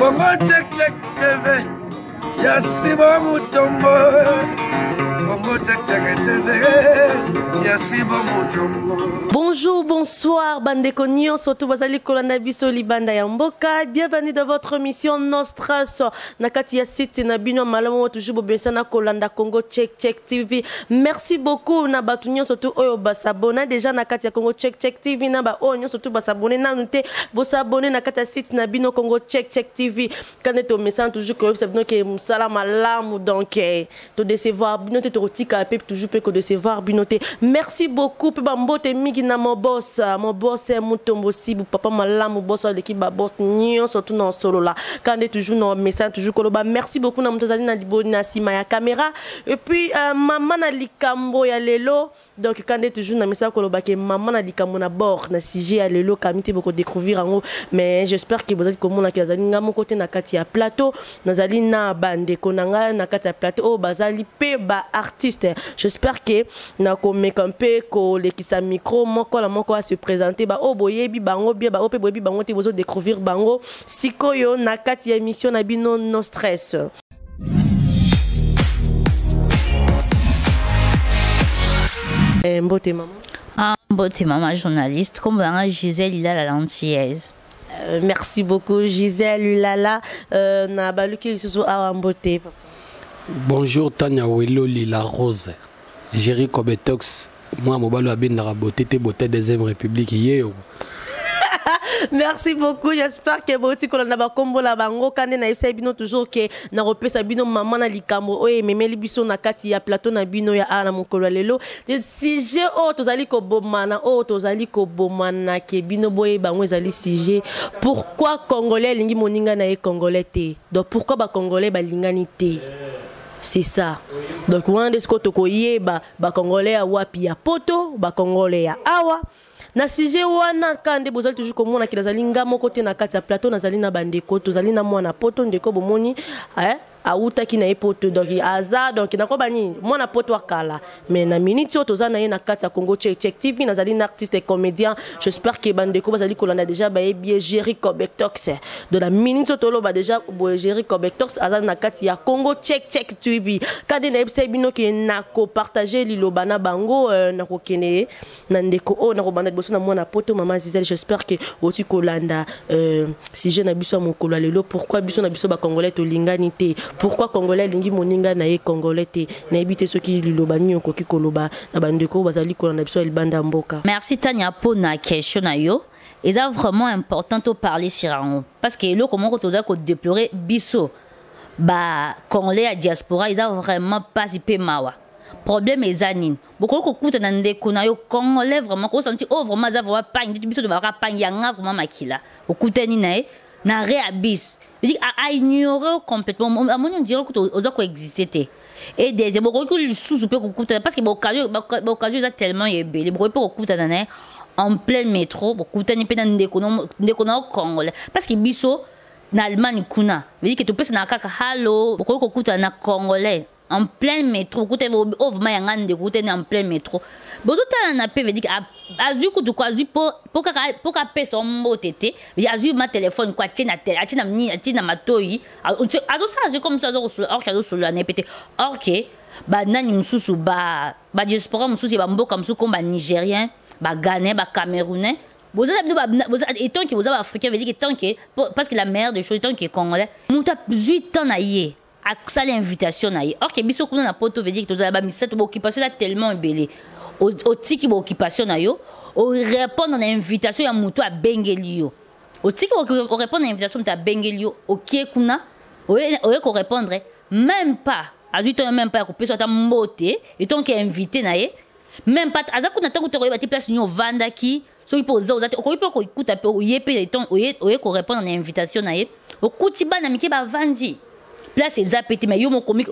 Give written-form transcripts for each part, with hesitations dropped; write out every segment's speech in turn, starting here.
Congo check check TV. Yasibo Mutombo. Congo check check TV. Yasibo Mutombo. Bonjour, bonsoir, Bandeko Nyon, surtout Bazali Kolanda Biso Libanda Yamboka. Bienvenue dans votre émission Nostras. Nakati ya site Nabino Malamo, toujours Bobesana Kolanda Congo Check Check TV. Merci beaucoup, Nabatunyon, surtout Oyo Basabona. Déjà, Nakati ya Congo Check Check TV, Naba Onyon, surtout Basabone. Nanute, Bosabone, Nakati ya site Nabino Congo Check Check TV. Quand est au message, toujours que c'est que Moussala Malam, donc, te décevoir, Binote, te rotika, toujours que décevoir, Binote. Merci beaucoup, Pebambote Migi. Mon boss est Mutombo Sibu, papa Malam, mon boss de l'équipe, boss Nyon, surtout dans solo là. Quand est toujours dans message, toujours Koloba. Merci beaucoup, Namtozali Nalibo Nasima ya caméra. Et puis, maman Nalikambo ya lelo. Donc, quand est toujours dans message Koloba, que maman Nalikambo na bord, na CG ya lelo, kamite beaucoup découvrir en haut. Mais j'espère que vous êtes comme moi, que Nazali Ngamo côté na Katia Plateau, Nazali na bande, Konanga, na Katia Plateau, oh, Bazali Peba artiste. J'espère que na Komekampe, ko lekisa micro. Moko à se présenter ba o boyebi bango bien ba o pe boyebi bango te bozo découvrir bango sikoyo na kati ya émission na bino no stress. Mbote maman. Ah, mbote maman journaliste comme dans Gisèle Lala la Lantillaise. Merci beaucoup Gisèle Lala na baluki susu a mbote. Bonjour Tanya Welo Lila Rose. Jerry Kobetox. Moi, je suis la beauté deuxième République hier. Merci beaucoup. J'espère que vous avez combo la bango quand na bino toujours que na repesa bino maman na likambo oye memeli biso na kati ya plateau na bino ya ana mokolo lelo des sujets tozali ko bomana tozali ko bomana ke bino boye bango ezali sujet pourquoi congolais lingi moninga na e congolais te donc pourquoi ba congolais ba lingani te. C'est ça. Donc, on a des congolais ba congolais à wapi ya poto, ba congolais à awa. Na sujet wana kande bozali toujours comme on a kilazali ngamo côté na kati ya plateau nazali na bandeko tozali na mwana poto ndeko bomoni auta ki na epoto donc aza donc na ko bani mwana poto akala mais na minute toza na ye na kati ya Congo Check Check TV nazali na artiste et comédien j'espère que bandeko bazali kolanda déjà ba bien Jerry Kobetox de la minute tolo ba déjà Jerry Kobetox aza na kati ya Congo Check Check TV kade na ebisa bino ke na ko partager lilobana bango na ko kene na ndeko na ko banda boso na mwana poto maman Gisèle j'espère que oti kolanda si je na biso mokolo lelo pourquoi biso na biso ba congolais to linganité. Pourquoi Congolais lingi moninga na ye Congolais te na ebité ceux qui lilobani okoki koloba na bandeko bazali kolanda biso elbanda mboka. Merci Tanya pour na question na yo. Et c'est vraiment important de parler sur un parce que le comment on doit déplorer biso ba Congolais à diaspora ils ont vraiment pas si peu mawa. Problème est zanin. Beaucoup ko kuta na ndeko na yo Congolais vraiment ko senti vraiment za vraiment pas ndi biso de ba pas yanga vraiment makila. Okuta ni na na réabis. Il dit à ignorer complètement. À mon dirait que aux autres existait. Et des beaucoup que le sous peut couper parce que l'occasion est tellement ébélé. Beaucoup peut couper en plein métro. Beaucoup de gens ne déconnent Congolais parce que biso na Allemagne kuna. Il dit que tu peux na kaka hallo. Beaucoup couper na Congolais en plein métro. Couper au vraiment de couper en plein métro. Bozo na pe veut dire azu ku quoi azu pour ka son mot tété mais azu ma téléphone quoi tina tina matoi azu ça j'ai comme ça or ka sur la nepete or que ba nani mususu ba diaspora mususu ba mboka mususu comme ba nigérien ba ghanais ba camerounais bozo et tant que vous avez africain veut dire que tant que parce que la meilleure des choses tant que congolais muta 8 ans na yé à ça l'invitation na yé or que biso kuna na poto veut dire que tu as ba misette occupation là tellement belé au tiki occupation na yo au répondre à l'invitation ya muto a bengelio au tiki au répondre à l'invitation ta bengelio OK kuna au ko répondre même pas azuto même pas ko pesa ta mbote et tant qu'invité na ye même pas azaku na tango te ko bati place nyo vandaki so il pose ozate ko ipo ko ikuta pe o yepe et tant o ko répondre à l'invitation na ye au kutiba na miki ba vandi place eza pété mais yo mon comique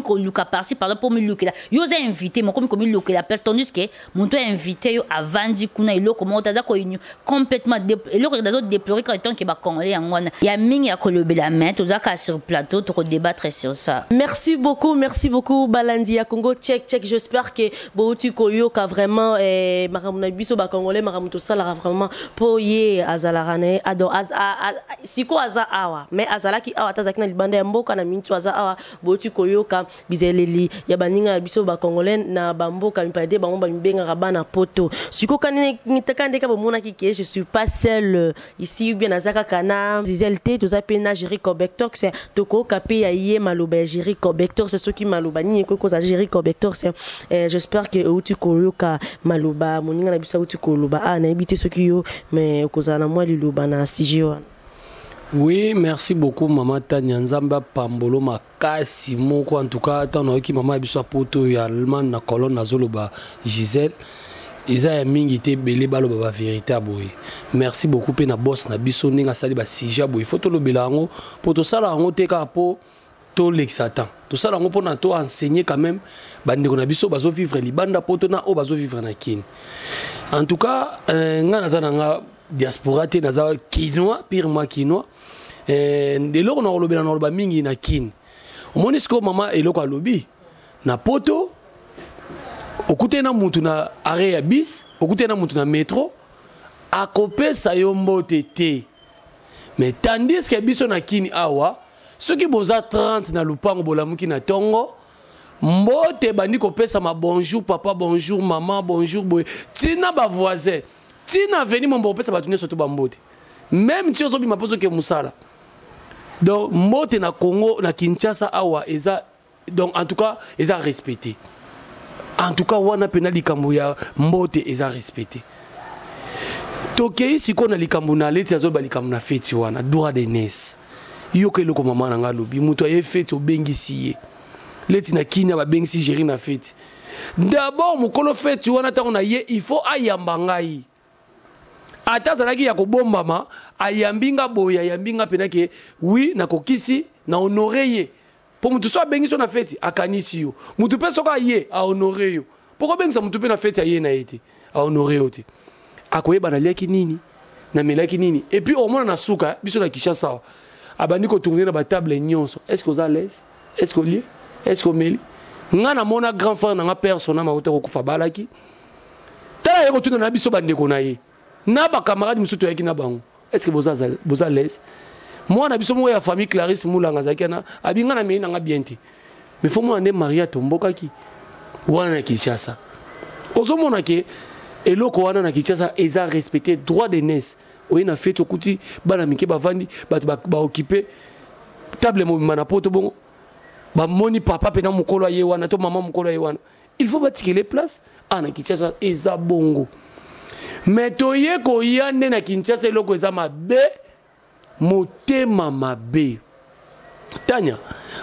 ko luka par-ci par là pour me luka là yo za invité mon comique luka la place tandis que mon toi invité yo avandi kuna ilo comment taza ko complètement ilo ko dazo déplorer quand tant que ba congolais ngwana ya mingi ya kolobela mais toza ka sur plateau to débattre sur ça. Merci beaucoup Balandi ya Congo check j'espère que Bouti Koyo ka vraiment makamuna biso ba congolais makamuto sala vraiment po ye azalarane ado siko aza awa mais azalaki awa tazaki na libanda ya mboka na mintu aza awa Bouti Koyo ka bizeleli ya baninga biso ba congolais na bamboka mipade bango ba mibenga rabana poto siko kanene nitakande ka bomona ki je suis pas seul ici bien azaka kana zizelte toza pena Jerry Cobector c'est toko kapé ya yé maloba Jerry Cobector c'est ce qui maloba ni ko za Jerry Cobector c'est j'espère que Bouti Koyo ka maloba moninga na biso Bouti Koloba na habité ce qui yo mais ko za na moi liloba na CGO. Oui, merci beaucoup maman Tanya Nzamba Pambolo makasi moko en tout cas tant que maman biso poto ya allemand na colonne na zoloba Gisèle Isa ya mingi te belé baloba ba vérité boy. Merci beaucoup pe na boss na biso ninga sali ba sija boy. Faut to lobela ngo pour to sala ngo te ka po to l'exatan. To sala ngo pour na to enseigner quand même bande na biso bazo vivre libanda poto na o bazo vivre na kin. En tout cas nga naza nga diaspora te naza kinois purement kinois. De loko na lobela na loba mingi na kin. Omonisko mama eloko alobi na poto okute na mutu na arrêt ya bis okute na mutu na métro akopesa yo mbote te mais tandis que biso na kini awa ceux qui boza 30 na lupango bolamuki na tongo mbote bandi kopesa ma bonjour papa bonjour maman bonjour boy tina ba voisin tina veni mon kopesa batune surtout ba mbote même si ozobi mapozo ke musala donc mbote na Congo na Kinshasa awa eza donc en tout cas eza respecté. En tout cas, wana pena likambo ya mbote eza respecté. Tokei siko na likambo na leti azo ba likambo na feti wana droit de nes. Yo ke loko mama na ngalobi muto ye feti obengisi ye. Leti na kinya ba bengisi Jerry na feti. D'abord mukolo feti wana ta na ye il faut ayamba ngai. Ata zalaki ya kobomba ma ayambinga boya ayambinga pena ke oui na kokisi na honorer ye. Pour mutu so bengi so na feti akanisi yo mutu pe so ka ye a honorer yo poko bengi sa mutu pe na feti ye na ete a honorer yo te akoyeba na leki nini na melaki nini et puis au moins na suka biso na Kinshasa abandi ko tourner na ba table nyonso est-ce que vous à l'aise est-ce que lié est-ce que meli nga na mona grand frère na nga persona ma ko kufa balaki tala yeko tuna na biso bande ko na ye na ba camarade musuto yaki na bango est-ce que vous à l'aise. Moi, na biso mo ya famille Clarisse Moulanga zakana abinga na meina nga bienti. Mais faut moi ande Maria Tomboka ki wana na Kinshasa. Ozo mona ke eloko wana na Kinshasa eza respecter droit de nes. Oyi na fete okuti bana mike bavandi ba occuper table mo mana poto bongo. Ba moni papa pena mukolo ye wana to maman mukolo ye wana. Il faut bâtir les places na Kinshasa eza bongo. Mais toye ko yande na Kinshasa eloko eza mabe. Motema mabe Tanya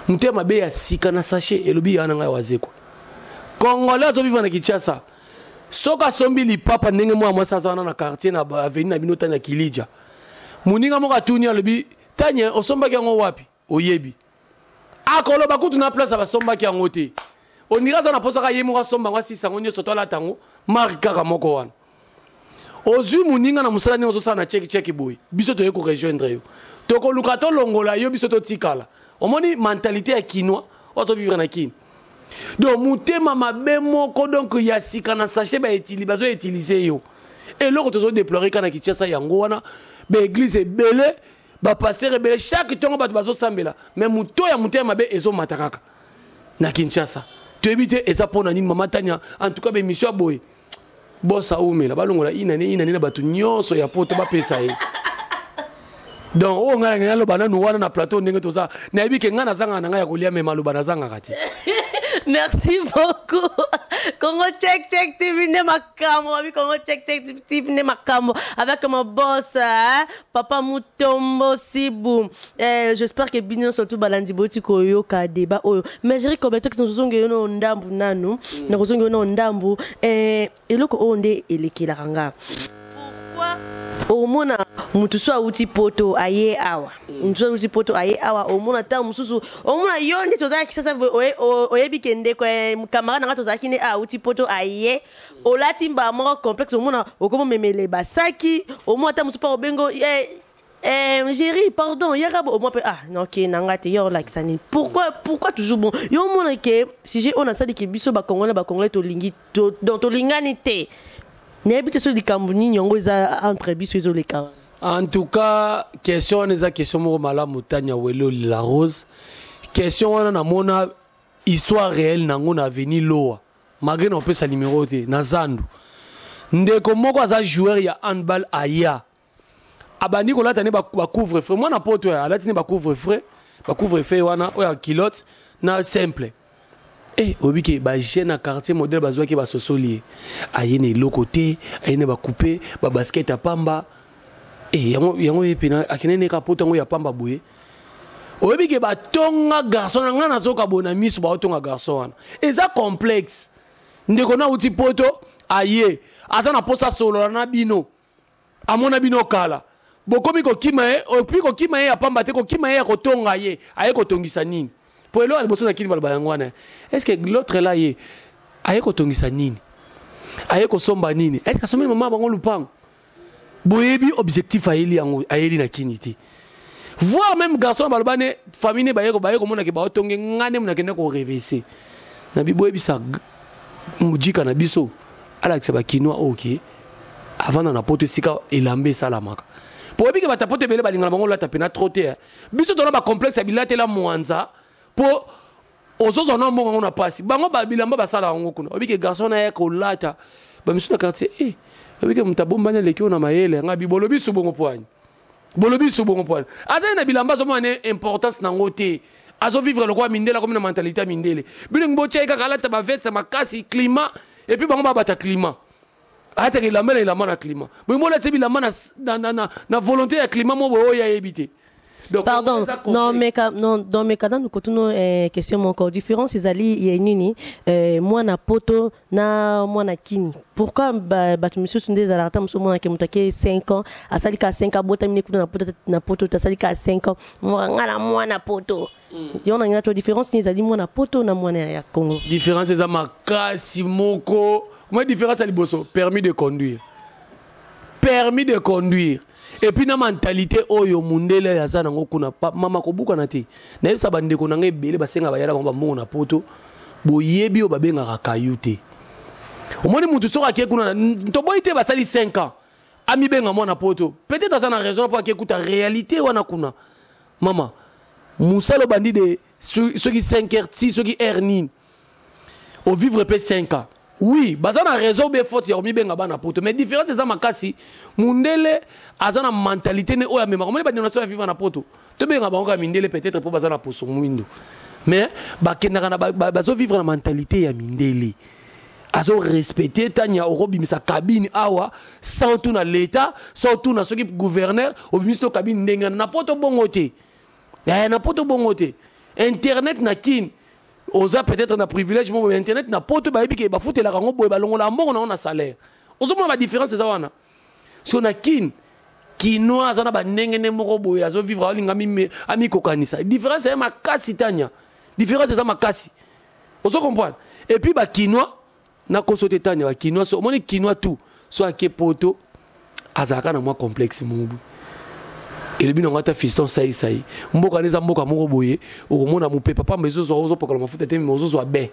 motema mabe ya sika na sachet elobi yana ngai wazeko Congolais zo vivre na Kinshasa soka sombi li papa ndenge moi sasa na quartier na avenue na binota na Kilija muninga moka tuni alobi Tanya osomba ki ngo wapi oyebi akoloba kutu na place ba somba ki ngo te onira za na posa ka yemo ka somba ngwa sisa ngonyo soto la tango marika ka moko wana Ozu muninga na musala nyoso sana check boy. Biso to yeko rejoindre yo. Toko lukato longola yo biso to tikala. Omoni mentalité ya kinois, ozo vivre na kin. Donc mutema mabe moko donc ya sika na sachet ba utiliser yo. Et loko tozo déplorer kana Kinshasa yango wana ba église belé, ba pasteur belé chaque tongo ba bazo sambela. Mais muto ya mutema mabe ezo matakaka na Kinshasa. To éviter eza pona nini mama Tanya en tout cas be mission boy. Bossa umela balongola inane na batu nyonso ya poto ba pesa ye donc o ngala ngalo bananu wana na plateau ndenge to za na yebi ke ngana zanga na nga ya kolia me maluba na zanga kati. Merci beaucoup. Congo check TV ne makamo, abi Congo check TV ne makamo avec mon boss Papa Mutombo Sibu. J'espère que bino surtout balandi boti koyo ka débat oyo. Mais Jerry Cobector que nous zonge no ndambu nanu, na zonge no ndambu eloko onde elekela kanga. Pourquoi omona mutu so auti poto aye awa mutu so auti poto aye awa omona ta mususu omona yonde tozaki sasa oyebi kende ko camarade nga tozaki ne auti poto aye olati mba moko complexe omona okomo memele basaki omona ta musu pa obengo Géry, pardon, au moins non, ok, nangate, yo like ça. Pourquoi toujours bon? Yo mon que si j'ai on a ça dit que biso ba congolais to lingi dans to linganité. N'habite sur les Camerounais, nyongo za entre biso les Camerounais. En tout cas, question on a question mo mala montagne welo la rose. Question on a mona histoire réelle nango na veni loa. Malgré on peut sa numéro te na zandu. Ndeko moko za joueur ya handball aya. Abani ko latane ba couvre frais moi na poto ya latine ba couvre frais wana o ya kilote na simple obiki ba jeune quartier modèle bazwa ki ba sosolier ayene lokoté ayene ba couper ba basket apamba yango epina akinene ka poto ngo ya pamba boye obiki ba tonga garçon nga na zoka bona miso ba tonga garçon wana eza complexe ndeko na uti poto aye asa na posa solo na bino amona bino kala bokomi ko kima opi ko kima ya pamba te ko kima ya ko tonga ye aye ko tongisa nini po elo aliboso na kini balba yangwana est-ce que l'autre là ye aye ko tongisa nini aye ko somba nini est-ce que somi mama bango lupango boyebi objectif ayeli yango ayeli na kini te voir même garçon balba ne famille baye ko mona ke ba tonge ngane mona kende ko reverser na biboyebi sa mujika na biso ala ke ba kinwa OK avant na poto sika elambe salamaka pour que bata pote bele balinga bango la tapena trotter biso tona ba complexe bilate la mwanza pour ozozo na mbongo na pasi bango ba bilamba basala ngo kuna obike garçon na yako lata ba misu na quartier obike mutabomba na lekio na mayele nga bibolobi subongo poani bolobi subongo poani aza na bilamba zo mane importance na ngote azo vivre le quoi mindela comme na mentalité mindele bilingo bo cheka kala ta ba veste makasi climat et puis bango ba bata climat ata ke lamela la mana climat mais moi là c'est la mana na volonté ya climat mo bo ya éviter donc pardon non mais dans mes cas nous continuons question encore différence ces ali il y a nini moi na poto na moi na kini pourquoi ba monsieur sunde za la tamu moi na ke mutake 5 ans asali ka 5 ans bota mine kuna na poto tasali ka 5 ans moi ngala moi na poto yona ngina to différence ni zali moi na poto na moi na ya Congo différence za makasi moko. Moi, différence à l'Iboso, permis de conduire. Permis de conduire. Et puis, la mentalité, oh, yo, mundele, ya zana, ngokuna, mama, kobuka nati. Na yeba sabande, konange, bele, basenga, bayala, ngomba, mongo na poto, bo yebi, o babenga, rakayute. Au moins, moutou, sora, kie, kuna, ntobo ite, basali 5 ans. Ami, benga, moi, na poto. Peut-être, à zana, raison, pour kie, kuta, réalité, wana, kuna. Mama, moussa, le bandit de, ceux qui 5 heures, ceux qui ernin, au vivre, peut 5 ans. Oui, bazana raison be faute ya mi benga bana poto mais différence c'est ça makasi mundele azana mentalité ne oya mema komoni ba donation vivre na poto to benga bango mindele peut-être pour bazana poso mwindo mais ba kenaka na bazo vivre na mentalité ya mindele azo respecter tanya orobimisa cabine awa sans tout na l'état sans tout na soki gouverneur obimisto cabine ndenga na poto bongote na poto bongote internet na kin oza peut-être na privilège mo internet na poto ba ebike ba foutela rango boye ba longola mbongo na salaire ozomona la différence eza wana so na kinoa zana ba ndenge moko boye azo vivre alinga ami kokanisa différence est makasi tanya différence eza makasi ozo comprendre et puis ba kinoa na kosote tanya ba kinoa so moni kinoa tout so ake poto azaka na moi complexe mubu et le bino ngata fiston sai mboka neza mboka moko boye okomona mupe papa mezo zo pokola mafuta te mezo zo be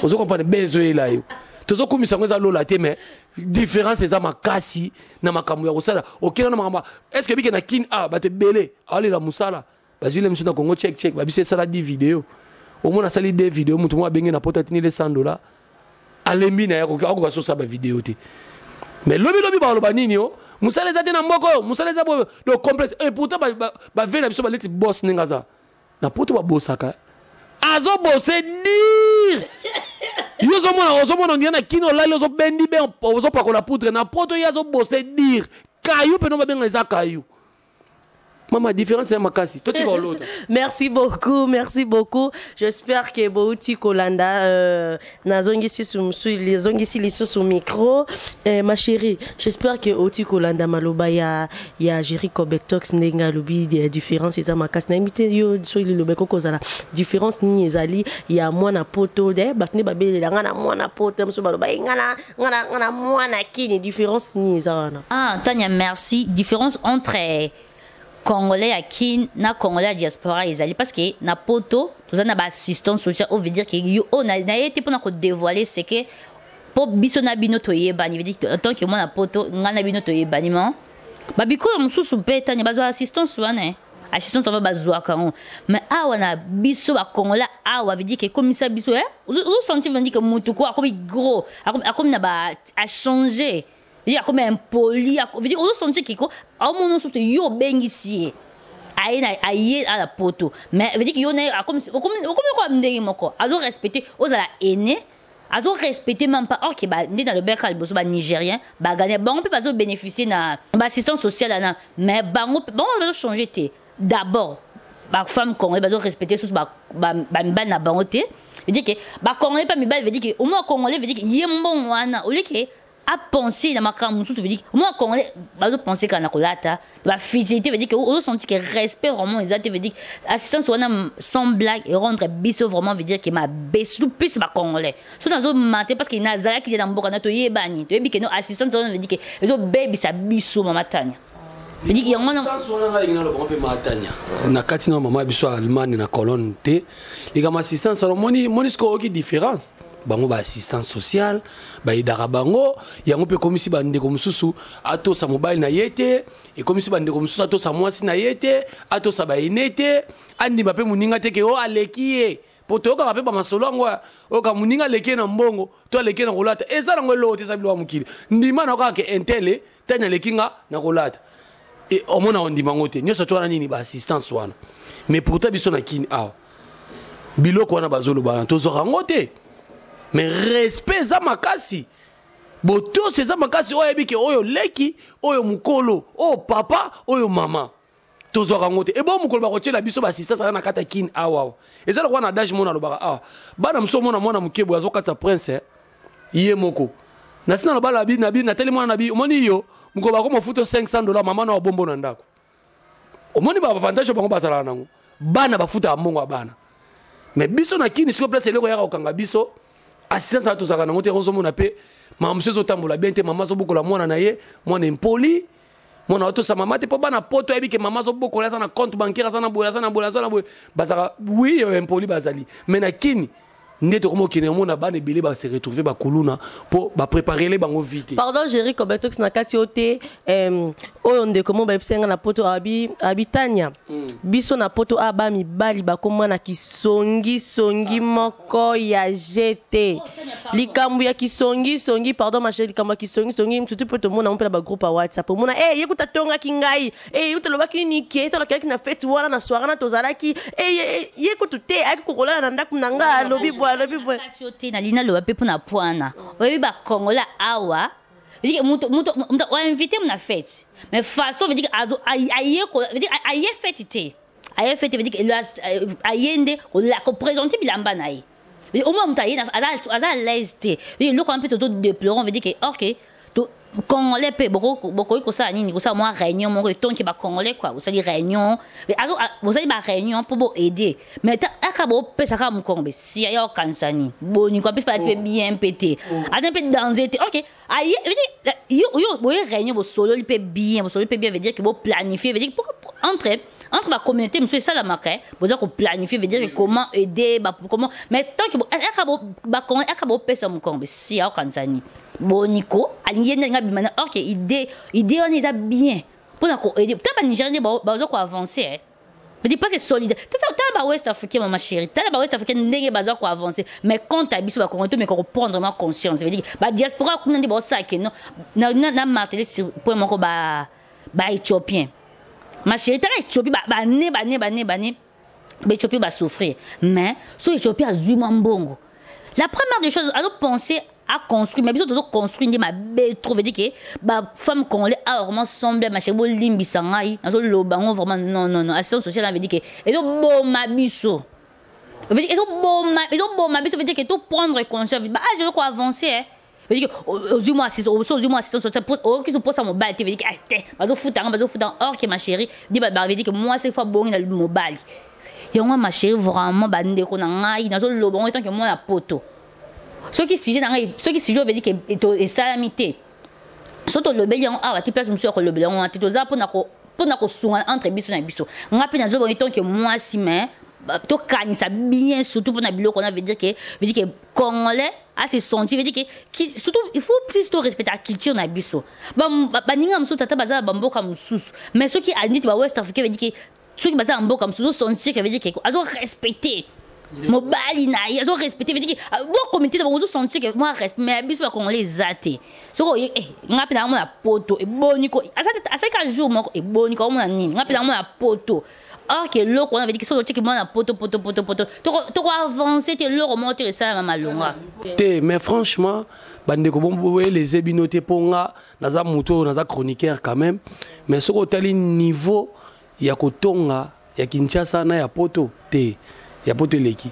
ozo comprendre bezo ela yo tozo komisa ngeza lola te mais différence eza makasi na makambo ya kosala okena na makamba est-ce que bike na kin ba te belé ali la musala bazile mso na Congo check ba bise sala 10 vidéos omona sali 2 vidéos mutu mo bengi na pota tini les $100 alembi na yako ako baso sa ba vidéo te mais lobi ba loba nini yo musala za te na mboko musala za bo do complexe et pourtant ba vela biso ba leti boss ningaza na poto ba bosaka azo bosser dire yo zo mona ngena kino lalo zo bendi be ozo pakola poudre na poto ya zo bosser dire kayu pe no ba benga za kayu Maman, différence c'est makasi. Toi tu vas l'autre. Merci beaucoup, merci beaucoup. J'espère que Bouti Kolanda nazongi si sous micro. Ma chérie, j'espère que Bouti Kolanda maloba ya Jericho Bektox ndenga lobi des différences eza makasi na imité yo so li lobeko kozala différence ni ezali ya mwana poto de batne babele ngana mwana poto mso baloba ngana mwana kini différence ni ezana. Ah, Tania, merci. Différence entre Congolais à Kin na Congolais à diaspora ezali parce que na poto tout ça na ba assistance sociale on veut dire que yo on a été pour nous dévoiler c'est que pour biso na bino to yebani veut dire en tant que moi na poto ngana bino to yebani ma ba bikolo mususu peta ni bazo assistance wana assistance on va bazwa kan mais awa na biso ba Congolais awa veut dire que comme ça biso vous sentez veut dire que mutu ko akomi gros akomi na ba a changer. Il y a comme un poli, veut dire on sentit qu'il a mon nom sur yo bengisi aïe à la poto mais veut dire qu'il y a comme quoi m'déri moko azo respecter aux à la aîné azo respecter même pas ok bah né dans le berkal bosso bah nigérien bah gagner bon on peut pas bénéficier na assistance sociale là mais bon on va changer té d'abord bah femme congolaise bah respecter sous bah na bangoté veut dire que bah congolais pas mi veut dire que au moins congolais veut dire que yembon wana au lieu que à penser dans ma caméra veut dire moi quand on penser qu'à nakolata la fidélité veut dire que on senti que respect vraiment exact veut dire assistance sans blague et rendre biso vraiment veut dire que ma baisse plus ma congolais so dans un matin parce que nazala qui est dans boka na to yebani to yebi que non assistance veut dire que les baby ça biso mama Tania veut dire qu'il y a un assistance on a ngina le bon pe ma Tania na kati na mama biso Allemagne na colonne té les gars assistance alors moni sko qui différence bango ba assistance sociale ba idara bango yango pe komisi ba ndeko mususu ato sa mobile na yete e komisi ba ndeko mususu ato sa mwasi na yete ato sa ba inete andi ba pe muninga te ke o alekie poto ka pe ba masolo ngo o ka muninga leke na mbongo to leke na kolata eza ngo lote za bilwa mukili ndima na ka ke entele tanya lekinga na kolata e o mona ondima ngote nyoso to na nini ba assistance wana mais pourtant biso na kini aw biloko wana bazolo ba to zo rangote. Mais respect za makasi boto c'est za makasi oyo ebike oyo leki oyo mukolo oyo papa oyo mama tozo rangote e bo mukolo ba kochela biso ba assistance na kata kin awa ezala kwa na dash mona lobaka bana mso mona mwana mukebo azokata prince iye moko na sina lobala bi na bi na tele mwana na bi omoni yo mukolo ba ko mofuto $500 mama na bombo na ndako omoni ba avantage bango basala nango bana bafuta mongo bana mais biso na kini siko place eleko ya kokanga biso assistance à tout ça quand on est on a payé maman monsieur zotambola bien te maman zo beaucoup la mwana na ye mwana impoli mwana auto sa maman te pas na poto ebi que maman zo beaucoup la na compte bancaire ça na boya bazara oui impoli bazali mais na kini ndeto comme kini mona bana belé ba se retrouver ba kuluna pour ba préparer les bango vite. Pardon Jericho Bektox na kati ote oyo ndeko mo ba esenga na poto abitanya biso na poto aba mibali ba koma na kisongi moko ya GT likambu ya kisongi pardon ma chérie likambu ya kisongi mtutu poto mona mpela ba groupe a WhatsApp mona yekuta tonga kingai utaloba kini ki to lokaki na fête wala na soirée na tozalaki yekutu te akikokola na ndaku nanga lobi Kachote na lina lo wape puna puana. Wewe ba Kongola awa. Veut dire muto on invité na fête. Mais façon veut dire aye fête té. Aye fête veut dire que ayende la ko présenter bilamba naï. Au moins muta yena à l'aise té. Le ko un peu tout déplorant veut dire que OK to Congolais pe beaucoup ko ça nini ko ça moi réunion mon ton qui ba Congolais quoi. Vous savez réunion. Vous savez ba réunion pour aider. Mais akabo pe ça comme Congo si ya kansani. Boni ko plus pas bien pété. Attends peut danser. OK. Aïe yo réunion bo solo il peut bien veut dire que bo planifier veut dire entre la communauté monsieur ça la marque vous avez planifier veut dire comment aider comment mais tant que akabo pe ça mon Congo si ya kansani. Boniko aligne nga bimana OK idée on est bien pour na ko aider ta ba Nigérien ba zo ko avancer mais dis pas que solide ta ba West Africain ma chérie ta ba West Africain ndenge ba zo ko avancer mais quand ta biso ba Congolais mais ko prendre vraiment conscience veut dire ba diaspora ko ndé ba ça que non na marteler sur point moko ba éthiopien ma chérie ta Éthiopie ba né Éthiopie ba souffrir mais so Éthiopie a zuma mbongo la première des choses à penser a construit mais biso toujours construit ndi mabe trop veut dire que ba femme congolais a vraiment semblé ma chébo limbisa ngai nazo lobango vraiment non assistance sociale veut dire que et do bon mabiso veut dire que bon mabiso veut dire que tout prendre conscience bah je veux quoi avancer hein veut dire que aux mois assistance sociale pour qui se pose à mobile veut dire que bazo futa or que ma chérie dit bah veut dire que moi c'est fois bon dans le mobile yonga ma chérie vraiment bande ko na ngai nazo lobango tant que moi na poto ce qui sujet veut dire que et salamité surtout le bélion ah tu place monsieur le bélion tu dois pour na ko sunga entre biso na biso ngapi nazo bon tant que moi si mais to kanisa bien surtout pour na biloko on veut dire que congolais a se sentir veut dire que surtout il faut plus respecter la culture na biso ba ninga musu tata bazala bamboka mususu mais ceux qui admit ba west africain veut dire que ceux qui bazala mboka mususu sentir que veut dire que azo respecter mobali na ils ont respecté veut dire que bon communauté de bonzo sentir que moi respect mais biso ko les zate soko ngapi na mona poto e boni ko asa ka jour moko e boni ko mona nini ngapi na mona poto or que loko on veut dire que soko que mona poto to avancer te loko monter ça mama longa mais franchement bande ko bon les ebinoté ponga naza muto naza chroniqueur quand même mais soko tali niveau ya kotonga ya Kinshasa na ya poto te ya poto leki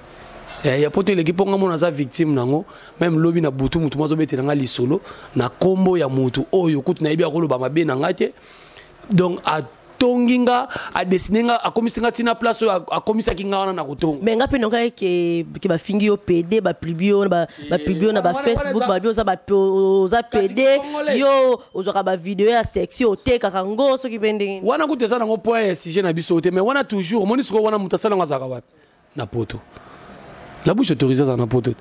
ya poto leki ponga mona za victime nango même lobi na butu mutu mazo bete nga lisolo na kombo ya mutu oyo kutu na ibi akoloba mabe na ngate donc a tonginga a dessininga a komisinga tina place a komisa kinga wana na kutonga mais ngapi nonga ke ba fingi yo PD ba publio na ba Facebook ba bio za ba za PD yo ozoka ba vidéo ya sexy oteka kango so kipende wana kutesa nango point ya sujet na biso te mais wana toujours moni siko wana mutasala ngazaka wapi na poto la bouche autorisée dans na poto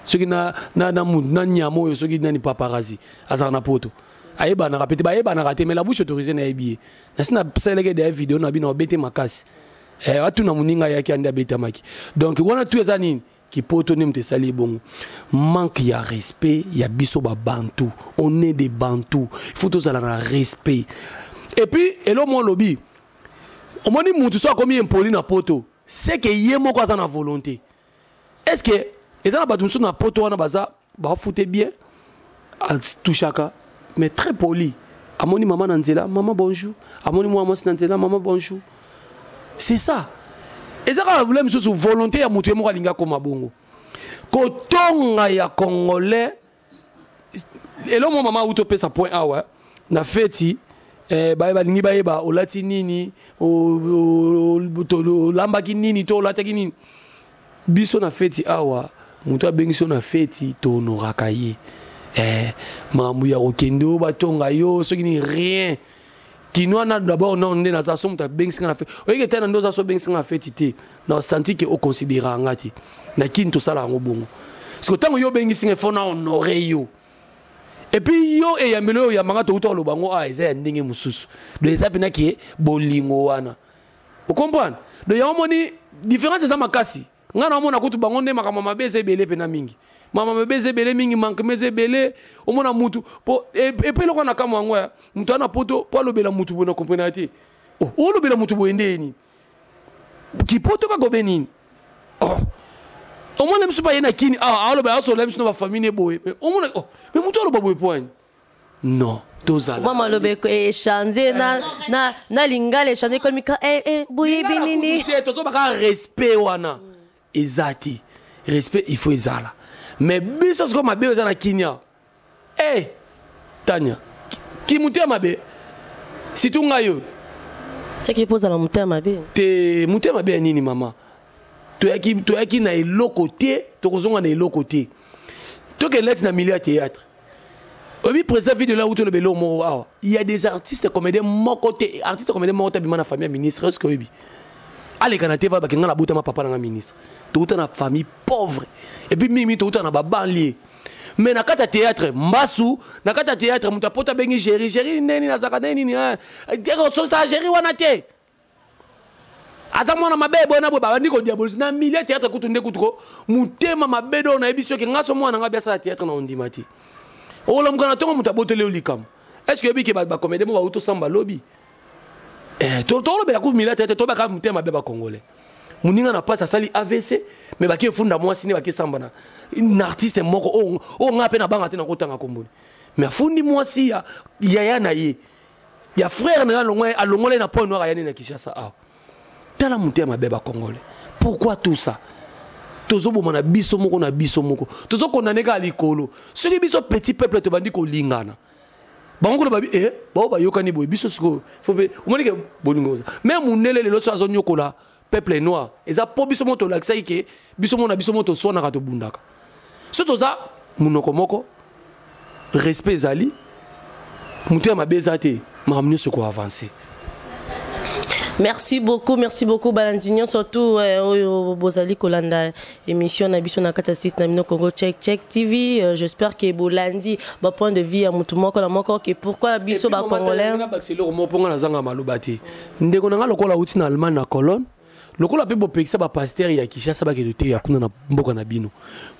ce qui na nyamo yo ce qui na ni paparazzi azana na poto ayeba na rapete ba yeba na raté mais la bouche autorisée na ebié na sina seleke des vidéos na bino bete makasi atu na muninga yaki anda beta maki donc wana tu ezani ki poto ni mtesali bon manque ya respect ya biso ba bantu on est des bantu il faut tous avoir respect et puis elo mon lobby on moni mutu so komi impoli na poto c'est que yemo ko za na volonté est-ce que ezana batu so na poto wana baza ba fouter bien tout chaka mais très poli amoni maman nanzela maman bonjour amoni moi nanzela maman bonjour c'est ça ezaka voulait monsieur sur volonté ya mutu yemo linga ko mabongo ko tonga ya congolais et là mon maman utope sa point awa na feti balingi bayeba olati nini lambaki nini to olataki nini biso na feti awa mutu abengiso na feti to honoraka ye makambo ya kokende oyo batonga yo soki ni rien kino na d'abord non nde naza so mutu abengisinga na feti oyeke te na nde oza so obengisinga na feti te na osanti ke oconsidera nga te na kini tosala yango bongo siko ntango yo obengisinga fo na honore yo et puis yo e yambelo ya manga to uto lobango eza ya ndenge mususu do eza pena ki bolingo wana vous comprenez do ya moni différence eza makasi ngana mona kutu bango nde makama mabeze belé pena mingi mama mabeze belé mingi manque meze belé o mona mutu po et puis loko na kama ngwa mutu ana poto po lobela mutu bona comprendre ati o lobela mutu bo endeni ki poto ka gobenini au moins même pas y en a qui alors ben alors même si nos famille boy mais au moins mais mutu lo boy point non tozala mama lo be changer na lingale changer comme ka boy binini toto baka respect wana ezati respect il faut ezala mais biso comme mabe ezana kinya Tanya ki mutu mabe si tu ngayo c'est qui pose la mutu mabe te mutu mabe nini mama toyaki na eloko te tokozonga na eloko te toke leti na milieu ya théâtre obi président vidéo là où to le belo mo awa il y a des artistes comédiens moko te artistes comédiens moko te bima na famille ministre est-ce que obi ale kana te va ba kinga na buta ma papa na ministre to na famille pauvre et puis mimi to na ba banlieue mais na kata théâtre mbasu na kata théâtre muta pota bengi géri neni na zaka neni ni deko so sa géri wana te azamona mabebo na boba ndiko diabolise na milieu théâtre kutunde kutuko mutema mabedo na ebiso ke ngaso mwana nga biasa théâtre na ondimati ola mkana tongo mutabotele olikam est-ce que biki ba comédie mo ba auto samba lobby to lo bela ku milieu théâtre to ba ka mutema beba congolais Moninga na pas sali AVC mais baki funda moi sine baki sambana un artiste moko o ngape na banga te na kotanga komboni mais fundi moi si ya na ye ya frère na alongole na point noir ya na Kinshasa ah tala mutema beba congolais pourquoi tout ça tozo bomana biso moko na biso moko tozo condamner ka likolo soki biso petit peuple te bandi ko lingana bango ba ba ba yokani boy biso siko faut omoni ke bolingo mais munele lelo so azo nyokola peuple noir eza po biso moto lakisa ike biso mona biso moto sona ka to bundaka so toza munoko moko respect zali mutema bezate makamnyo se ko avancer. Merci beaucoup Balandinho surtout bozali kolanda émission na biso na 46 na mino Congo Check TV j'espère que bolandi ba point de vue à mutu moko la moko que pourquoi biso ba congolais na baxelo mo ponga na zanga malobati ndeko na lokola uti na Allemagne na Cologne lokola pe bo pekisa ba pasteur ya Kinshasa ba ke te ya kuna na mboka na bino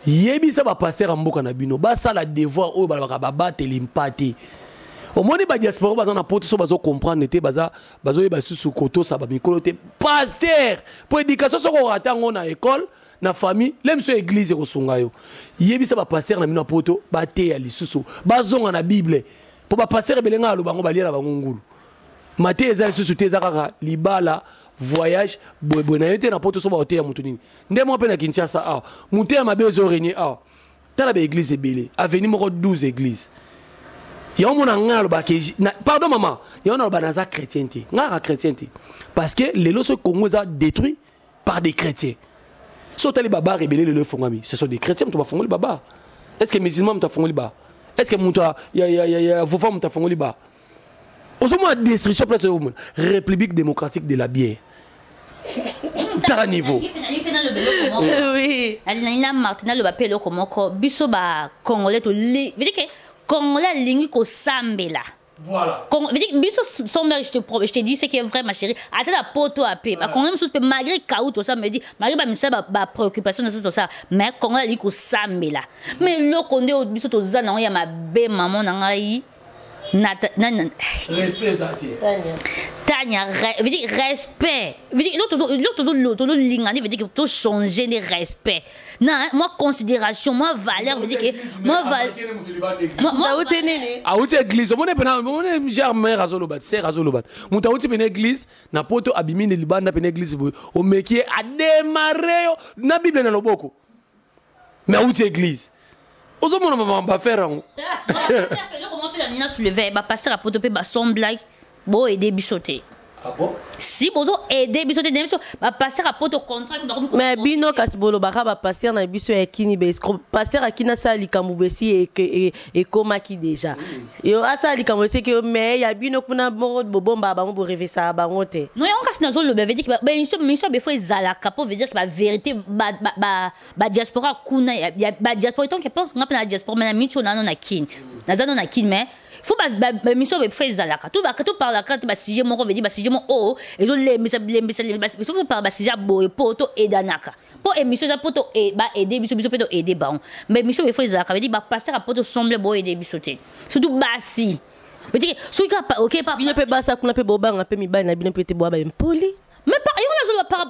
yebisa ba pasteur ya mboka na bino ba sala devoir o ba ba bateli mpati au moins ba diaspora baza na poto so bazo comprendre te bazo yeba susu koto sa ba mikolo te pasteur pour éducation so ko rata ngo na école na famille lem so église ko sunga yo yebisa ba pasteur na mino poto ba te ya lisusu bazonga na bible pour ba pasteur belenga lo bango balia na bango ngulu mate eza lisusu te zakaka libala voyage boy na yote na poto so ba hotel ya mutu nini nde mo pe na Kinshasa ah mutu ya mabe zo régner ah tala ba église ebele avenue moko 12 églises ya mon ngalo ba ke pardon maman ya on a ba za chrétienté ngara chrétienté parce que les lois Congo sont détruits par des chrétiens so tali baba rebelle le fongami ce sont des chrétiens tu vas fongoли baba est-ce que musulman tu fongoli ba est-ce que muta ya vous femme tu fongoli ba au moins destruction place République démocratique de la bière à niveau oui alina Martina le bapelo komoko biso ba congolais to veut dire que Congolais lingi ko sambela. Voilà. Veut dire biso son mère je te dis c'est qui est vrai ma chérie. Attends la poto à paix. Quand même malgré kaou tout ça me dit malgré ba misa ba préoccupation de tout ça mais Congolais lingi ko sambela. Mais le konde biso to zana ya ma be maman na ngai. Respect zati. Tania, veut dire respect. Veut dire l'autre lingani veut dire que tout changer de respect. Non, moi considération, moi valeur veut dire que moi valeur. Ah outi église, mon epena, mon germain razolobat, c'est razolobat. Mon ta outi pena église, na poto abimi de liban na pena église au meki a démarrer na bible na loboko. Mais outi église. Ozo mon maman ba faire en. Nina soulevé, ba passer à poto pe ba son blague, bo aider bisoter. Ah bon? Si bozo aider bisoter dem so ba passer à poto contrat mais bino kasbolo ba passer na biso e kini be passer akina sa likambu besi e koma ki déjà. Yo asa likambu se que mais ya bino kuna bomba ba mo rêver ça ba ngote. Non on kas na zo le veut dire que ba mission be foi zalaka pour veut dire que la vérité ba diaspora kuna ya ba diaspora tant que pense ngapa na diaspora mais na micho na na kin. Na zano na kin mais faut ba mission be foi zalaka tout par la carte ba sujet mon veut dire ba sujet mon oh et donc les faut par ba sujet boy poto et danaka pour émission ça poto et ba aider biso poto aider ba mais mission be foi zalaka veut dire ba passer à poto semble boy aider bisoté surtout basi veut dire so ka OK pas bino pe basa kuna pe bobanga pe mi ba na bino pe te boa ba impoli. Mais pas, on a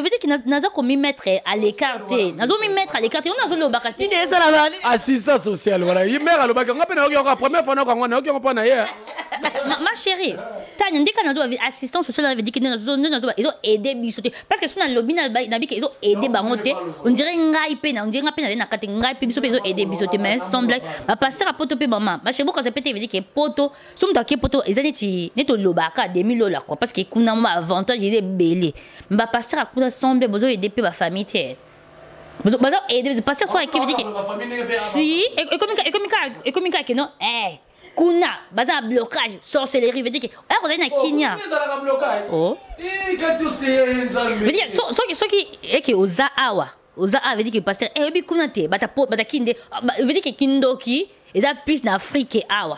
veut dire que naza comme mettre à l'écart, nazo mi mettre à l'écart, on a zolo bakasti. Assistant social voilà, il mère à l'obaka, on a première fois on pas na hier. Ma chérie, Tania ndika nazo assistant social veut dire que nazo ils ont aidé bisoté parce que sur na lobby na bi ils ont aidé bangote, on dirait ngai pe na on dirait ngape na kati ngai pe biso pe ils ont aidé bisoté mais semble ba pasteur à poto pe maman. Ma chérie quand ça peut veut dire que poto, somme ta ke poto ezaneti neto lobaka 2000 $ quoi parce que kuna ma avantage ils belé. Mais pasteur à kuna semble besoin aider pe ba famille té. Besoin aider pasteur soit qui veut dire que si et comme que non kuna baza blocage sorcellerie veut dire que on est na Kenya oh veut dire so qui est que oza awa veut dire que pasteur bi kuna te bata kinde veut dire que kindoki eza plus na Afrique awa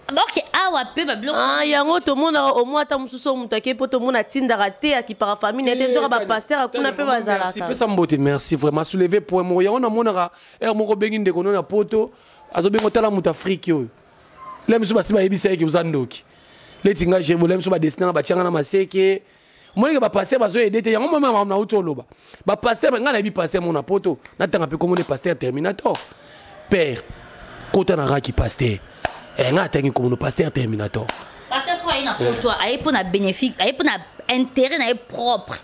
alors que awa pe ba bloquer ah yango to mona au moins ta mususo mutake poto mona tinda raté à qui par famille n'était toujours ba pasteur kuna pe bazala merci pe sambote merci vraiment soulever pour moi yango na monaka moko benginde kono na poto azo bengo tala muta Afrique yo lem so basi ba yebisa ki uzandoki leti nga je bolem so ba destina ba tianga na maseke Moi que ba pasteur bazo aider te yango mama na utoloba. Ba pasteur nga na bi pasteur mon apoto. Na tanga pe comme pasteur Terminator. Père, kota na raki pasteur. Nga tangi comme pasteur Terminator. Pasteur soit une apoto, aille pour na bénéfice, aille pour na intérêt na propre.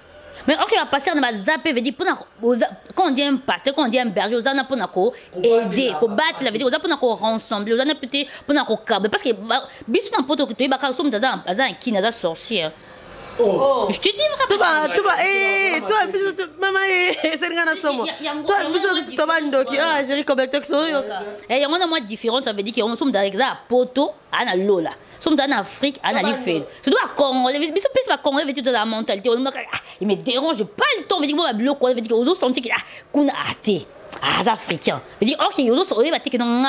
Mais ok, va passer, on va zapper, veut dire, quand on dit un pasteur, quand on dit un berger, on a pour aider, pour battre la vie, on a pour rassembler, on a peut-être pour câble. Parce que, bis dans poto que tu es, bah, comme tu as un qui n'a sorcier. Oh, je te dis vraiment. Toi, maman, c'est rien à somme. Toi, tu vas ndoki. Ah, j'ai reconnecté que ça. Et il y a une différence, ça veut dire qu'on sommes dans la poto, à la lola. Nous sommes en Afrique, à la lifel. C'est toi, Congo. Les bisous, plus ma Congo, veut dire de la mentalité. Il me dérange pas le temps. Veut dire, moi, bloqué, veut dire qu'on a senti qu'on a hâté. Ah, les Africains. Veut dire, ok, on a senti que non,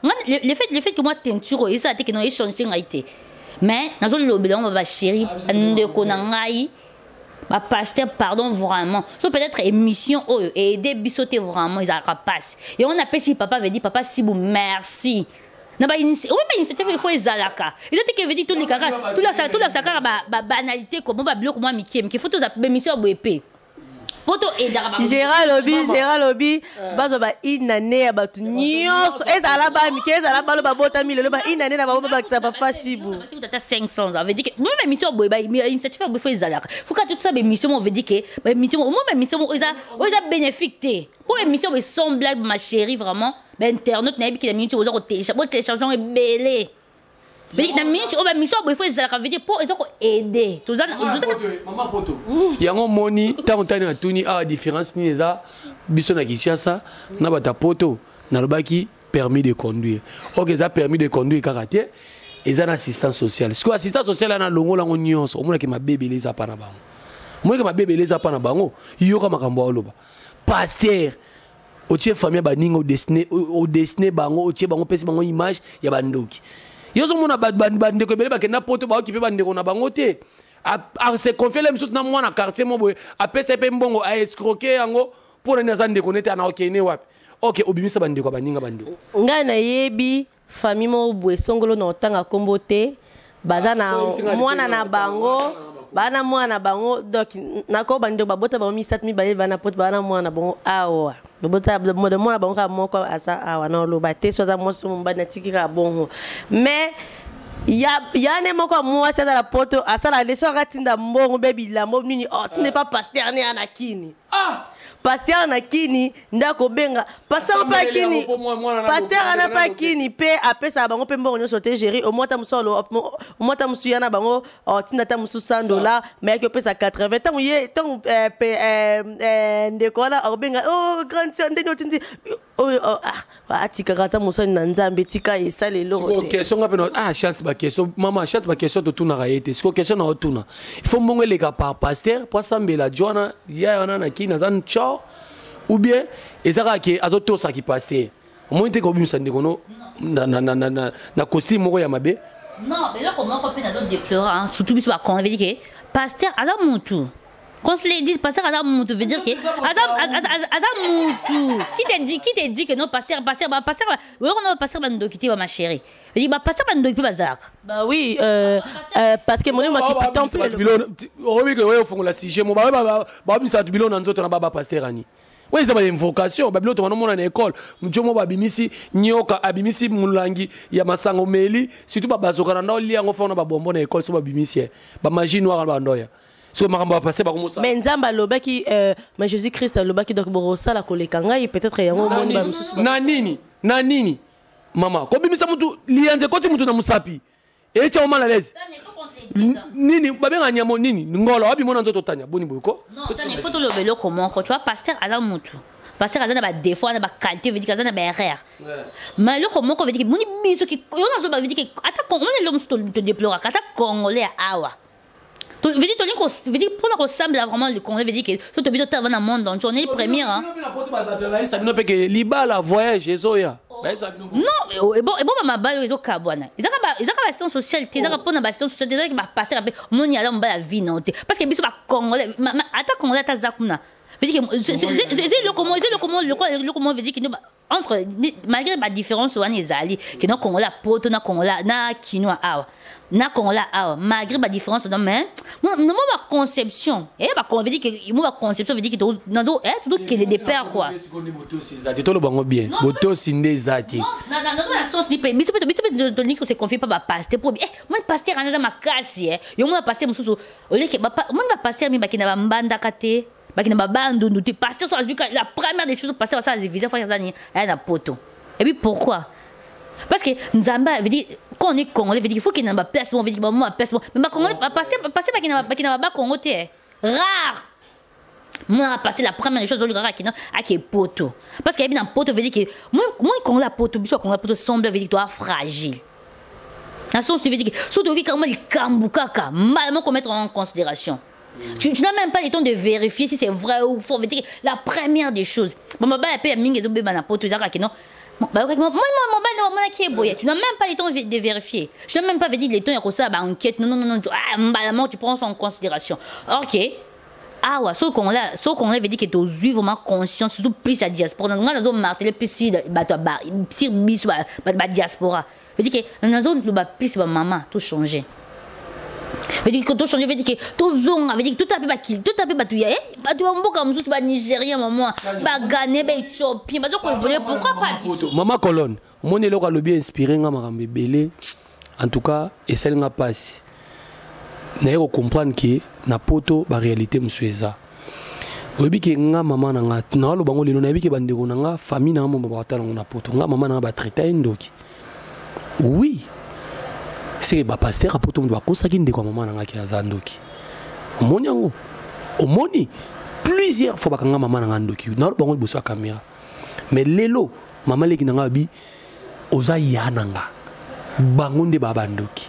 le fait que moi, teinture, et ça, que non, échange, c'est mais dans le lobby on va chérie de konangai ba pasteur pardon vraiment so peut-être émission et aider bisoter vraiment ils a capacité et on appelle si papa veut dire papa si vous merci na ba initiative il faut ezalaka ils étaient que veut dire tous les caca tout la sakara ba banalité comme ba bloc moi mikiem qu'il faut tous appeler émission boepé photo et Gérald Lobby bazo ba inane ya batu nyonso ezala ba mike ezala ba lo ba bota mille ba inane na ba ba ça papa sibu parce que tu as 500 ça veut dire que moi émission boy ba initiative il faut ezalaka faut que tout ça émission on veut dire que ba émission moi émission ils bénéfique pour émission sans blague ma chérie vraiment ba internet na bi ki la minute aux téléchargeant est belé mais na minute on mission il faut ezalaka veut dire pour aider tout ça maman poto yango moni tant na tuni a différence ni eza biso na Kinshasa na bata poto na lobaki permis de conduire ok ça permis de conduire karaté eza na assistance sociale ce que assistance sociale na longo lango nyonso omona ke mabebele eza pa na bango moi ke mabebele eza pa na bango yoka makambo oloba pasteur otie famille baninga au destiné bango otie bango pesi bango image ya bandoki yozo mona bande ko bele bakenda poto ba okipe bande ko na bango te a se confier les choses na moi na quartier mo boy a pesa pe mbongo a escroquer yango pour na zande ko nete na okene wapi ok obimisa bande ko baninga bande nga na yebi famille mo boy songolo na otanga kombo te bazana mwana na bango bana mwana bango donc nako bande babota ba mi 7000 ba bana poto bana mwana bango awa babota de mwana bango ka moko asa awa na lo ba te so za mo so mbana tikika bongo mais ya ne moko moi ça la poto asala les so ratinda mbongo bebi la mo nini oh tu n'es pas pasteur ne anakini ah pasteur na kini ndako benga pasteur pa kini pasteur ana pa kini pe apesa bango pe mbongo nyoso te gérer au moins ta musolo au moins ta musu yana bango tinda ta musu $100 mais que pesa 80 tant ye tant ndeko na benga oh grand sœur ndeno tindi oh atika kata musa na nzambe tika esale lo te question ngape no chance ba question maman chance ba question to tuna raete siko question na otuna il faut mbongo le ka par pasteur pour sambela jona ya yana na kina zan chao ou bien ezaka ke azoto sa ki pasteur moi te ko bimisa ndeko na costume moko ya mabe non mais là comment on peut na zone déplorer surtout biso ba convaincu que pasteur aza mutu quand je l'ai dit pasteur aza mutu veut dire que aza mutu qui te dit que non pasteur on pasteur bando quitter ma chérie je dis bah pasteur bando quitter bazar bah oui parce que mon m'a qui temple oui que ouais au fond la sujet mo ba bisa tu bilon nzoto na baba pasteur ani oui ça va une vocation babilo to mona na école mjomo babimisi nyoka abimisi mulangi ya masango meli surtout ba bazoka na ndo liango fona ba bombo na école so babimisi ba magie noire ba ndoya so makambo passer ba komosa mais nzamba lobaki mais Jésus Christ lobaki donc borosa la kolekanga et peut-être yango monde ba mususu na nini mama ko bimisa mutu lianze koti mutu na musapi e cha mal à l'aise nini babenga nyamo nini ngolo abi mona nzoto tanya boni boyko non il faut le vélo comment tu vois pasteur ala mutu pasteur azana ba défaut na ba qualité veut dire azana ba erreur mais le comment veut dire que moni biso ki on a veut dire que ata on est l'homme te déplorer ata congolais awa tu veut dire pour nous ressemble vraiment le congolais veut dire que tout le temps dans le monde donc on est premier hein ça ne peut que libala voyage ezoya non et bon ma balle ils ont kabwana ils ont assistance sociale ils ont pas assistance sociale ils ont passer après mon y aller on va la vie non parce que biso ba congolais ata congolais ta zakuna veut dire que c'est le comment veut dire que entre malgré la différence on les alliés que non Congolais poto na Congolais na kinois na Congolais malgré la différence non mais moi ma conception et ba veut dire que moi ma conception veut dire que dans tout des pères quoi tout le bango bien boto sinde zati non la sauce ni mais tu se confie pas ba pasteur pour moi pasteur ana ma casse yo moi pasteur mususu au lieu que moi ba pasteur mi ba kina ba mbanda kate la première des choses passer ça les visées na poto et puis pourquoi parce que Nzamba veut dire quand on est congolais veut dire il faut qu'il y ait un placement veut dire moi placement mais ma congolais passer pas qu'il n'a pas congolais rare moi passer la première des choses au rare qui est poto parce qu'il y a dans poto veut dire que moi quand la poto biso quand la poto semble veut dire toi fragile dans sens veut dire que surtout comment il kambukaka malement qu'on mettre en considération. Tu n'as même pas le temps de vérifier si c'est vrai ou faux. Veut dire la première des choses. Bon, ma paix a mingi de bébé na poto zaka non. Moi qui est boyé. Tu n'as même pas le temps de vérifier. Je n'ai même pas dit le temps de ça enquête. Non. Tu prends ça en considération. OK. Ah ouais, ce qu'on a veut dire que tu as vraiment conscience surtout plus la diaspora. Nous avons martelé plus si bis la diaspora. Veut dire que nous avons plus maman tout changer. Veut dire que tout changer veut dire que tout zone veut dire que tout a fait batouiller pas tu mboka mususu ba Nigérien maman ba Ghané ba Éthiopie ba ko voler pourquoi pas maman colonne mon eloko lo bien inspiré nga makambe belé en tout cas et celle nga passe na yo comprendre que na poto ba réalité musueza oyebi ke nga maman na nga na lo bango lelo na yebi ke bandeko na nga famille na mo ba batala na poto nga maman na nga ba traiter ndoki oui c'est ba pasteur apoto ndo akosaki ndeko maman na nga ki azandoki omoni yango omoni plusieurs fois bakanga maman na nga ndoki na bango liboso ya caméra mais lelo maman leki na nga bi oza yananga bango nde babandoki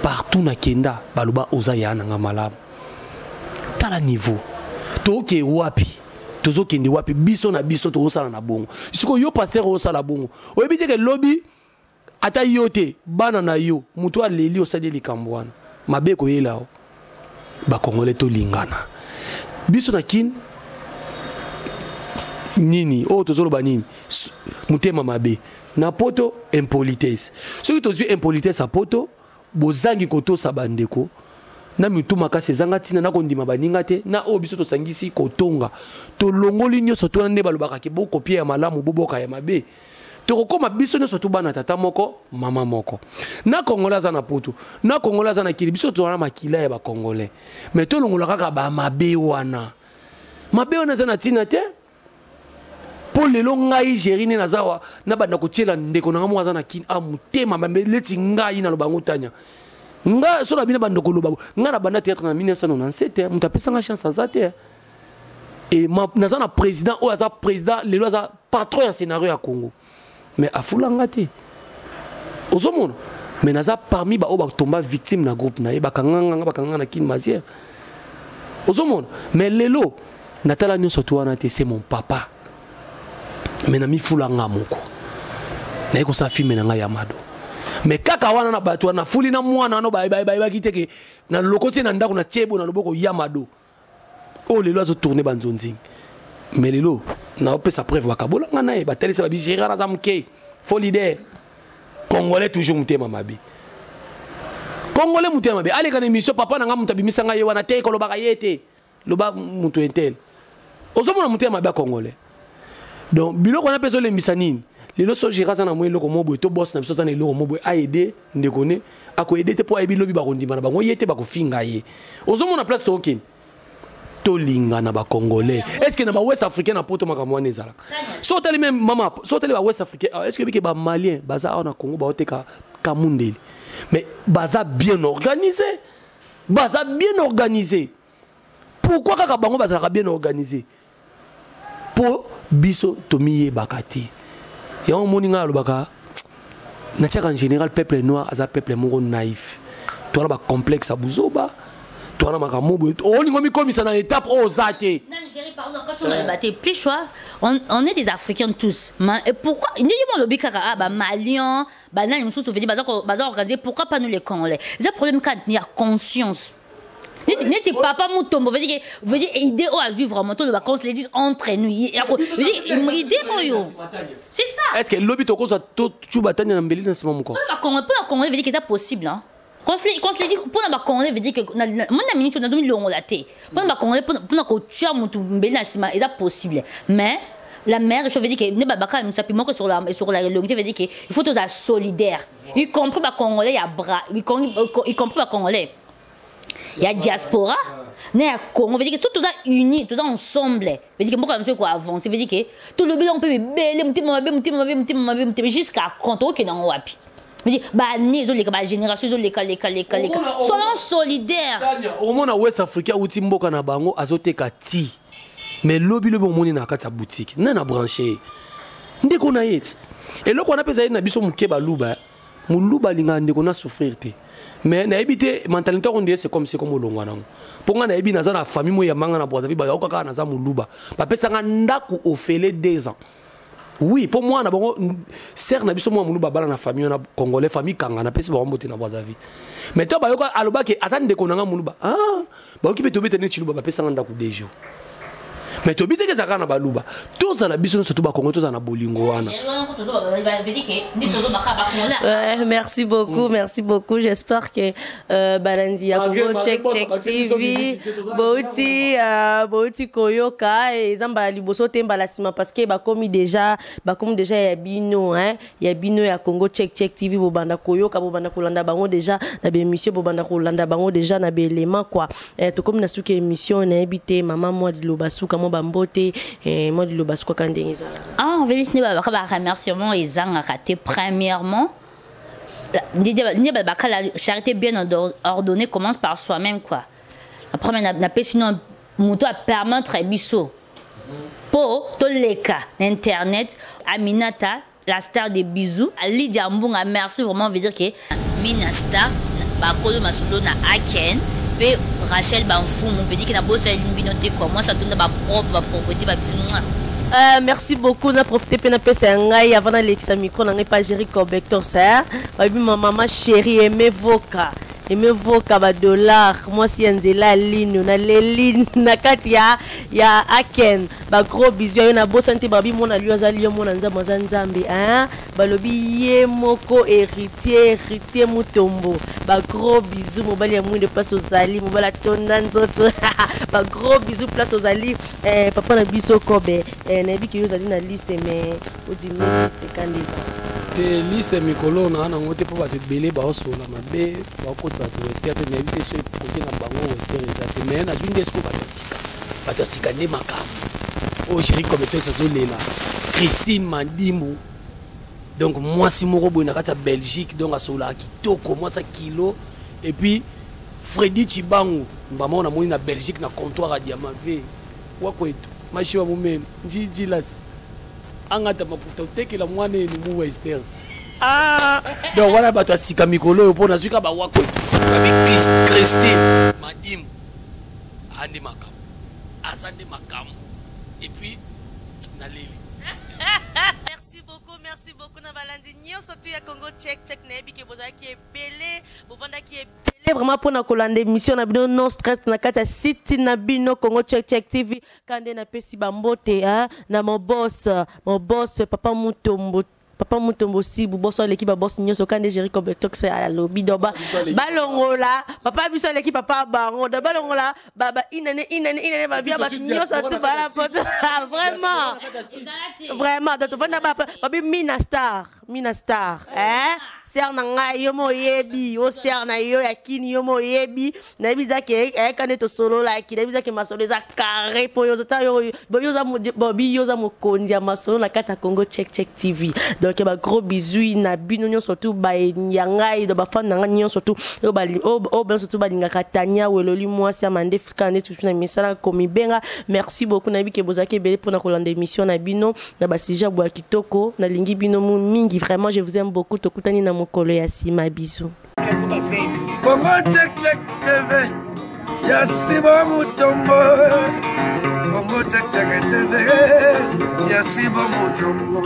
partout na kenda baloba oza yananga malamu tala niveau toke wapi tozokende wapi biso na biso tozosala na bongo siko yo pasteur osala bongo oyebi te ke lobi ata yote bana na yo mutu aleli osali likambo wana mabe koyela o bakongole to lingana biso na kin nini o tozoloba nini mutema mabe na poto impolitesse soki tozwi impolitesse a poto bozangi kotosa bandeko na mitu makasi ezanga tina na kondima baninga te na o biso tosangisi kotonga tolongoli nyonso tona nde balobaka ke bokopie ya malamu boboka ya mabe tokokoma biso nyonso tubana tata moko mama moko na kongola za na poto na kongola za na kili biso tona makila ya bakongolais mais tolongola kaka ba mabe wana za na tina te po lelo ngai jerine na zawa na banda kotiela ndeko na ngamo za na kin amutema mambe leti ngai na lobango tanya nga so na bina banda koloba nga na banda théâtre na 1997 muta pesa nga chance azate et naza na président o aza président lelo aza patron ya scénario ya Congo mais afulanga te ozomona mais naza parmi ba o ba tomba victime na groupe na ye bakanga na kin mazière ozomona mais lelo natala nyonso to wana te c'est mon papa mais na mi fulanga moko na yeko sa filme na nga ya mado mais kaka wana na bato na fuli na mwana no bye kiteke na lokoti na ndako na tiebo na loboko ya mado o lelo azo tourner banzonzi mais lelo na opesa preuve bakabola nga na e bateli sa bigéra na zamke fo leader congolais toujours mutema mabe congolais mutema mabe ale kana émission papa na nga mutabimisa nga ye wana te ko lobaka yete loba mutu entel ozomona mutema mabe congolais donc biloko na peso le misanine lelo so jira za na mwe loko mobo to boss na biso za na loko mobo a aider ndekone ako aider te po aibi lobi ba kondima na bango yete ba kofinga ye ozomona place to okeni to linga na ba congolais est-ce que na ba west africain na poto makamwana ezala so tele même mama so tele ba west africain est-ce que bike ba malien baza na Congo ba oteka kamundeli mais baza bien organisé pourquoi kaka bango baza bien organisé pour biso tomiye bakati ya moninga lobaka na tchaka en général peuple noir aza peuple moko naïf to na ba complexe abuzoba to na makamobo on ngomi komisa na étape o zate na Nigeria pardon quand on a débatté plus choix on est des africains tous et pourquoi ni mo lobika ba malien banani mususu veut dire baza organiser pourquoi pas nous les congolais c'est un problème quand il y a conscience Neti papa Mutombo veut dire idée au à vivre vraiment tout le vacances les dit entre nous. Idée oyo. C'est ça. Est-ce que lobby to ko so tu batanya na mbeli na sima muko? Pour la Congolais veut dire que c'est possible hein. Quand se dit pour la Congolais veut dire que mon ami tu na domi longo la té. Pour la Congolais pour ko tu as mutu mbeli na sima c'est possible. Mais la mère, je veux dire que ne pas bakal ça puis moi que sur la longité veut dire que il faut tous être solidaire. Il comprend pas Congolais il y a bras, il comprend pas Congolais. Il y a diaspora. Mais à Congo, veut dire que tous unis, tous ensemble. Veut dire que moi comme quoi avancer, veut dire que tout le bilan peut belé jusqu'à quand OK dans wapi. Veut dire bah né les génération les soyons solidaires. Au moins West Africa où timboka na bango azoteka ti. Mais lobby le bon na kata boutique na branché. Ndeko na yet. Et là qu'on a pesé na biso mukeba luba. Muluba linga ndeko na souffrir te. Mais na ebité mentalité on dit c'est comme olongwa nango. Pour nga na ebi naza na famille mo ya manga na boza ba okaka naza muluba. Ba pesa nga ndaku ofele 2 ans. Oui, pour moi na bongo ser na biso mo muluba bala na famille na congolais famille kanga na pesa ba mbote na boza vie. Mais to ba yoka aloba ke azan ndeko nanga muluba. Ah, ba okipe to bete ne chiluba ba pesa nga ndaku 2 jours. Mais tu que ça na baluba tous à la biso surtout ba Congo tous na bolingo wana. Merci beaucoup j'espère que Balanzi ya Congo check TV bouti koyoka et zamba liboso temba la sima parce que ba comme déjà ya bino hein ya bino ya Congo check TV bobanda koyoka bobanda kolanda bango déjà na be émission bobanda kolanda bango déjà na be élément quoi to comme na suka émission na habité maman moi de lobasuka bambote moi de lobasuka kandengeza. Ah on veut dire ba remerciement ezanga raté premièrement la charité bien ordonnée commence par soi-même quoi. Après na sinon moto a permettre biso pour to leka internet Aminata la star des bisous Lydia Mbunga merci vraiment veut dire que Mina star ba kolo masolo na Aken pe Rachel Banfou on veut dire que na bossa limbinoté quoi moi ça tourne ba propre propriété ba merci beaucoup na profiter pe na pesa ngai avant na lexa micro na ngai pas gérer correcteur ça ba bi maman chérie aimez voka ba dollar moi si nzela lino na leli na katia ya Aken ba gros bisous na bosante ba bi mona liyo azali yo mona nzambe nzambe hein ba lobi ye moko héritier Mutombo ba gros bisous mobali ya mwinde place aux ali mobala tonda nzoto ba gros bisous place aux ali papa na biso kobe na bi ki yo zali na liste mais odine liste kandiza te liste mikolo na ngote po ba te belé ba osola mabe ba kotsa to wester te nevite so côté na bango wester ezate mais na junde sko ba to sika ne makam o chéri comme toi so lela Christine Mandimbo donc moi si moko boy na kata Belgique donc asola kitoko moi ça kilo et puis Freddy Chibangu maman na moni na Belgique na comptoir à Diamave wako etu mashiwa mumen jilas angata maputa tekela mwana ni mu Westers donc voilà ba to sika mikolo po na suka ba wako etu Christine Mandimbo andi makam asande makam et puis na leli. Merci beaucoup na balandi nyonso tu ya Congo check na ebi ke boza ki ebele bovanda ki ebele vraiment pour na kolanda émission na bino non stress na kata site na bino Congo check TV kande na pesi bambote hein na mon boss papa Mutombo si bosso l'équipe ba boss nyonso kande gérer comme tox à la lobby doba balongola papa biso l'équipe papa bango da balongola baba inane ba bia ba nyonso tu bala poto vraiment da to vanda ba Mina Star hein ser na ngai yo mo yebi o ser na yo yakini yo mo yebi na biza ke kande to solo la ki na biza ke masolo za carré po yo ta yo yoza mo kondia masolo na kata Congo check TV donc ba gros bisous na bino nyo surtout ba nyangai do ba fan na nyo surtout o ben surtout ba linga katanya weloli moi si amande fikane toujours na misala komi benga merci beaucoup na bi ke bozaki belé pour na kolanda émission na bino na ba sija bwa kitoko na lingi bino mingi vraiment je vous aime beaucoup tokutani na mokolo ya sima bisous Congo check TV Yasibo Mutombo Congo check TV Yasibo Mutombo